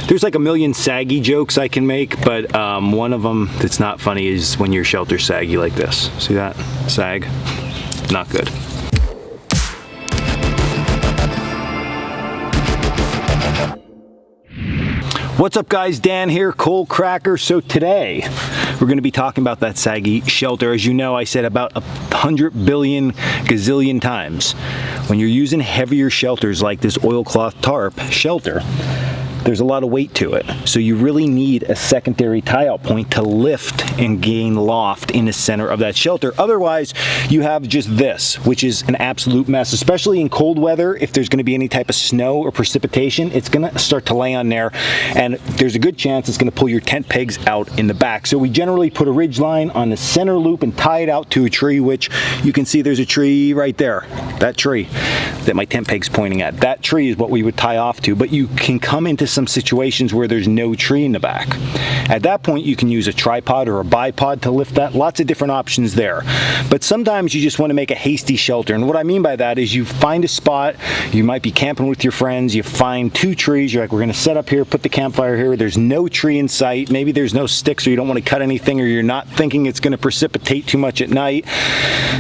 There's like a million saggy jokes I can make, but one of them that's not funny is when your shelter's saggy like this. See that? Sag. Not good. What's up guys, Dan here, Coalcracker. So today we're going to be talking about that saggy shelter. As you know, I said about 100 billion gazillion times, when you're using heavier shelters like this oilcloth tarp shelter, there's a lot of weight to it. So you really need a secondary tie-out point to lift and gain loft in the center of that shelter. Otherwise, you have just this, which is an absolute mess, especially in cold weather. If there's gonna be any type of snow or precipitation, it's gonna start to lay on there, and there's a good chance it's gonna pull your tent pegs out in the back. So we generally put a ridge line on the center loop and tie it out to a tree, which you can see there's a tree right there. That tree that my tent peg's pointing at. That tree is what we would tie off to, but you can come into some situations where there's no tree in the back. At that point, you can use a tripod or a bipod to lift that. Lots of different options there. But sometimes you just want to make a hasty shelter. And what I mean by that is you find a spot, you might be camping with your friends, you find two trees, you're like, we're going to set up here, put the campfire here, there's no tree in sight, maybe there's no sticks or you don't want to cut anything, or you're not thinking it's going to precipitate too much at night.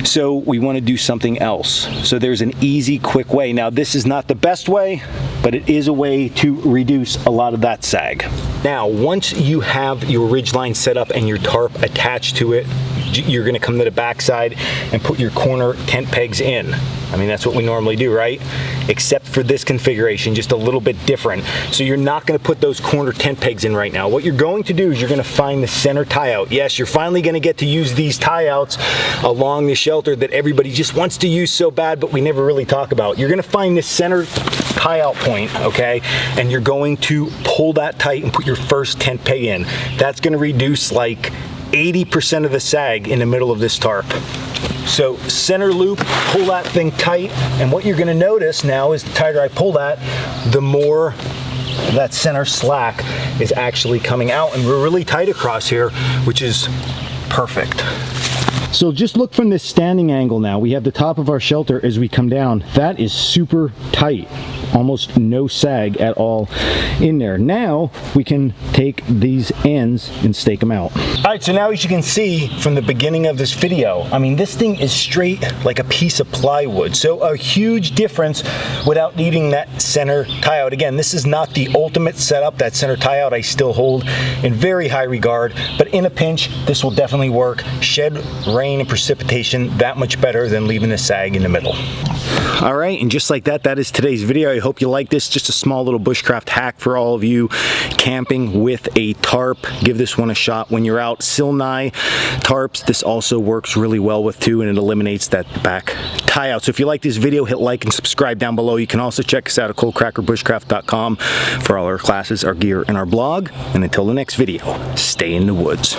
So we want to do something else. So there's an easy, quick way. Now this is not the best way, but it is a way to reduce a lot of that sag. Now, once you have your ridge line set up and your tarp attached to it, you're gonna come to the backside and put your corner tent pegs in. I mean, that's what we normally do, right? Except for this configuration, just a little bit different. So you're not gonna put those corner tent pegs in right now. What you're going to do is you're gonna find the center tie out. Yes, you're finally gonna get to use these tie outs along the shelter that everybody just wants to use so bad, but we never really talk about. You're gonna find this center tie out point, okay? And you're going to pull that tight and put your first tent peg in. That's gonna reduce like 80% of the sag in the middle of this tarp. So center loop, pull that thing tight, and what you're gonna notice now is the tighter I pull that, the more that center slack is actually coming out, and we're really tight across here, which is perfect. So just look from this standing angle now. We have the top of our shelter as we come down. That is super tight. Almost no sag at all in there. Now we can take these ends and stake them out. All right, so now as you can see from the beginning of this video, I mean, this thing is straight like a piece of plywood. So a huge difference without needing that center tie out. Again, this is not the ultimate setup. That center tie out I still hold in very high regard, but in a pinch, this will definitely work. Shed rain and precipitation that much better than leaving the sag in the middle. All right, and just like that, that is today's video. I hope you like this. Just a small little bushcraft hack for all of you camping with a tarp. Give this one a shot when you're out. Silnai tarps, this also works really well with too, and it eliminates that back tie out. So if you like this video, hit like and subscribe down below. You can also check us out at coalcrackerbushcraft.com for all our classes, our gear, and our blog. And until the next video, stay in the woods.